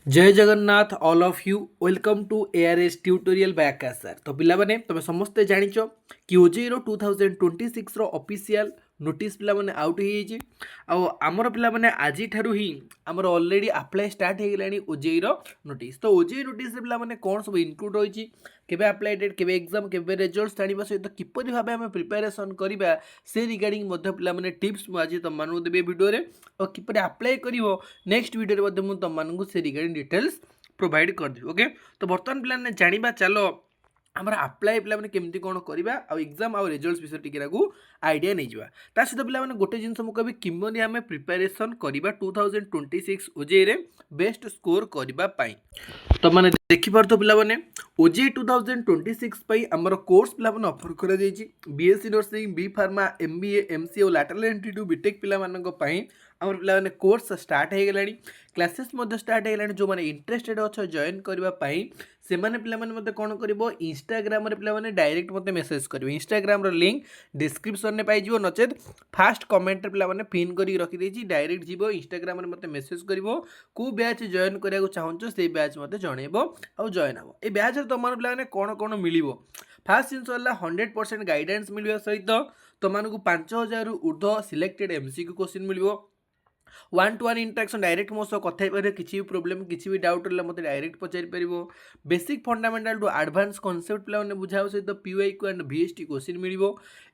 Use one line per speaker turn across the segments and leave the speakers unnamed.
जय Jagannath all of you welcome to ARS tutorial by Akash sir. तो पिलाने तुम समस्ते जानिच कि ओजेई रो 2026 रो ऑफिशियल नोटिस पिलाने आउट हो आमर पिलाने आज ठारू ही आमर ऑलरेडी अप्लाई स्टार्ट हो गलानी ओजेई रो नोटिस। तो ओजेई नोटिस पिलाने कौन सब इनक्लूड होइछि, केबे अप्लाई डेट, केबे एग्जाम, केबे रिजल्ट्स जानिबा सहित किपरि भाबे हम प्रिपरेशन करबा से रिगार्डिंग मध्ये पिलाने टिप्स मु आज तुम मानू देबे वीडियो रे और किपरि अप्लाई करिवो नेक्स्ट वीडियो रे मध्ये मु तुम मानू से रिगार्डिंग डिटेल्स प्रोवाइड कर देबी। ओके, तो बर्तमान पिलाने जानिबा चलो आमर अप्लाई पिलाने केमती कौन करवा आउ एग्जाम आउ रिजल्ट्स विषय टिके आइडिया नहीं जावा। ता सहित पिलाने गोटे जिनस मु कहबी किमनि आमे प्रिपरेशन करबा 2026 ओजेई रे बेस्ट स्कोर करबा पाई। तो माने देखि पारतो पिलाने ओजेई 2026 पई हमर कोर्स पिलाने ऑफर करा जाईची BSc nursing, B pharma, MBA, MCA और लैटरल एंट्री टू बीटेक पिला मानक पई आमर पिलाने कोर्स स्टार्ट हो गलानी, क्लासेस मध्य स्टार्ट हो गलानी। जो माने इंटरेस्टेड अच्छो जॉइन करबा पई से माने पिलाने मते कोन करबो इंस्टाग्राम रे पिलाने डायरेक्ट मते मेसेज करबो। इंस्टाग्राम रो लिंक डिस्क्रिप्शन ने पाई जिवो, नचेत फास्ट कमेंट रे पिलाने पिन करी रखि देछि, डायरेक्ट जिवो इंस्टाग्राम रे मते मेसेज करबो को बैच जॉइन करिया को चाहंचो से बैच मते जणेबो आ जॉइन हबो। ए बैच रे तमन पिलाने कोन कोन मिलिबो, फास्ट जिंस होला 100% गाइडेंस मिलियो सहित तमनको 5000 रु ऊर्ध्व सिलेक्टेड एमसीक्यू क्वेश्चन मिलिबो, 1-to-1 इंटरेक्शन डायरेक्ट मो सह कथा पारे, किसी भी प्रोब्लेम किसी भी डाउट रहा मत डायरेक्ट पचारि पारिबो। Basic fundamental to advance concept पिलाने बुझाओ सहित पीवाईक्यू एंड वीएसटी क्वेश्चन मिलिबो,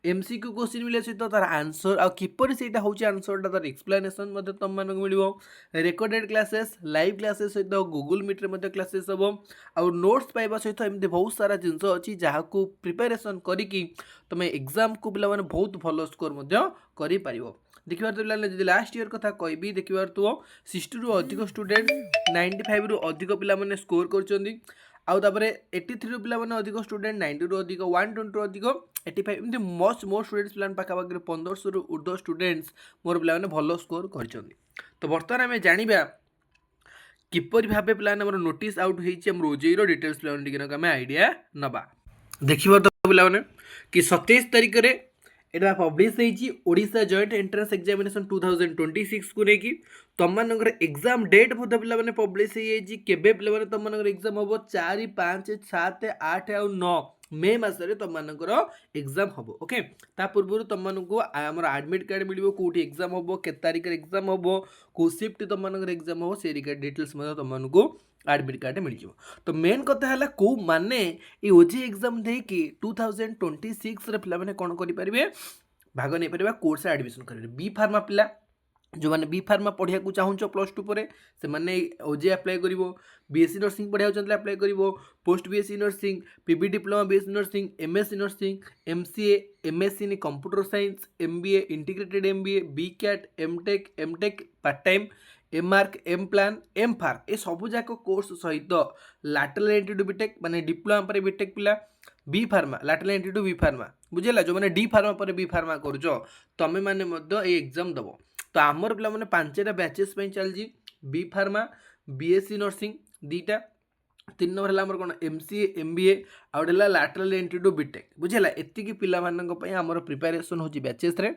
एमसीक्यू क्वेश्चन मिले सहित तार आंसर आ किपर सेटा होची आंसरटा तार एक्सप्लेनेशन मते तम मानक मिलिबो। रेकॉर्डेड क्लासेस, लाइव क्लासेस सहित गूगल मीट रे मते क्लासेस हबो आ नोट्स पाइबा सहित एमते बहुत सारा जिंस अछि जाहाकू प्रिपरेशन करिकि तमे एग्जाम को पिलाने बहुत भलो स्कोर मते करि पारिबो। देखिबार तो पिलाने जदि लास्ट ईयर कथा कहबी देखिबार तो 60 रु अधिक स्टूडेंट 95 रु अधिक पिला माने स्कोर करचंदी, आउ तापरे 83 रु पिला माने अधिक स्टूडेंट 90 रु अधिक, 120 रु अधिक 85 एमती मोस्ट स्टूडेंट्स पिलान पाखा पाखि 1500 रु ऊर्ध्व स्टूडेंट्स मोर पिला माने भलो स्कोर करचंदी। तो वर्तमान आमे जानिबा किपरि भाबे पिलाने हमर नोटिस आउट होईची हमर ओजेई रो डिटेल्स पिलाने टिके आमे आइडिया नबा। देखिबार तो पिलाने कि 27 तारिख रे एटा पब्लिश होईची ओडिशा जॉइंट एंट्रेंस एग्जामिनेशन 2026 को लेकी तुम मानकर एग्जाम डेट मध्ये पिला माने पब्लिश होई जाईची। केबे पिला माने तुम मानकर एग्जाम हबो 4, 5, 7, 8 और 9 मे मासरे तुम मानकर एग्जाम हबो। ओके, ता पूर्व तुम मानकु हमर एडमिट कार्ड मिलिबो, कोठी एग्जाम हबो, के तारिख रे एग्जाम हबो, को शिफ्ट तुम मानकर एग्जाम हबो, से रिगार्ड डिटेल्स मध्ये तुम मानकु एडमिट कार्ड मिल जाओ। तो मेन कथा है को माने ये ओजेई एग्जाम देकी 2026 रे पिला माने कोन करि परिबे भाग नहीं पारे कोर्स एडमिशन करेंगे। बी फार्मा पिला जो मैंने बी फार्मा पढ़िया चाहूँ +2 पर से मैंने ओजेई अप्लाई कर, बीएससी नर्सिंग पढ़िया चाहते अप्लाई कर, post BSc nursing, PB diploma BSc nursing, MSc nursing, MCA, MSc in computer science, MBA, integrated MBA, BCAT, MTech part time, MArch, M plan, M pharm ए सबू जाक course सहित lateral entry to BTech माने diploma पर BTech पिला, B pharma lateral entry to B pharma बुझेला, जो मैंने डी फार्मा पर बी फार्मा करुच तमें मैंने एग्जाम दब। तो आमर पिला माने 5टा बैचेस चलती बी फार्मा, बीएससी नर्सिंग 2टा, 3 नंबर है आमर कौन एमसीए, एमबीए आउट है लैटरल एंट्री टू बीटेक बुझेला। एतिकी पिला मानक पई आमर प्रिपरेशन होची बैचेस रे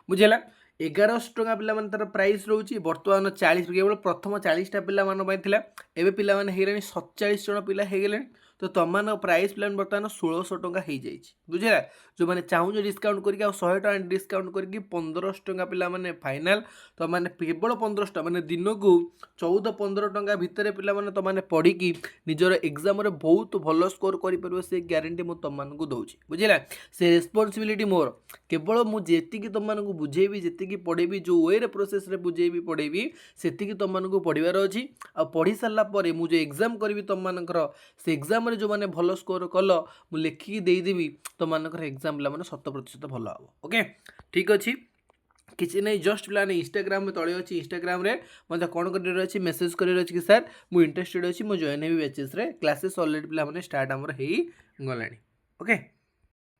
बुझेला। 1100 टका पिला माने तार प्राइस रोची बर्तमान 40 केवल प्रथम 40टा पिला मान पई थिला, एबे पिला माने हेगलानी 47 जण पिला हेगलानी। तो तमान प्राइस प्लान बर्तमान 1600 टका हो जाए बुझेगा। जो मैंने चाहूँ डिस्काउंट करके 100 टका डिस्काउंट करके 1500 टका पिला माने फाइनाल तो मैंने केवल 1500 टका माने दिन को 14-15 टका भितर पिला माने तो मैंने पढ़ी निजर एग्जाम रे बहुत भल स्कोर कर से ग्यारंटी मुझे तुमको दूसरी बुझेगा। से रेस्पॉन्सिबिलिटी मोर केवल मुझे तुमको बुझेबी जी पढ़ेबी जो वे रे प्रोसेस रे बुझेबी पढ़ेबी से तुमको पढ़ार अच्छी आ पढ़ी सारापर मुझे एग्जाम करी तुमर से एग्जाम जो मैंने भल स्कोर कल मु लिखिकी देदेवी तो मानकर एग्जाम पिला 100% भल हम। ओके ठीक अच्छे किसी नहीं जस्ट पिलाने इंस्टाग्राम में तले अच्छी इंस्टाग्राम रे मतलब कौन कर अच्छी मेसेज कर कि सर मुझे इंटरेस्टेड अच्छी मुझे जॉइन हेबी बैचेस रे क्लासेस ऑलरेडी पिला स्टार्ट आमर हो गलानी। ओके।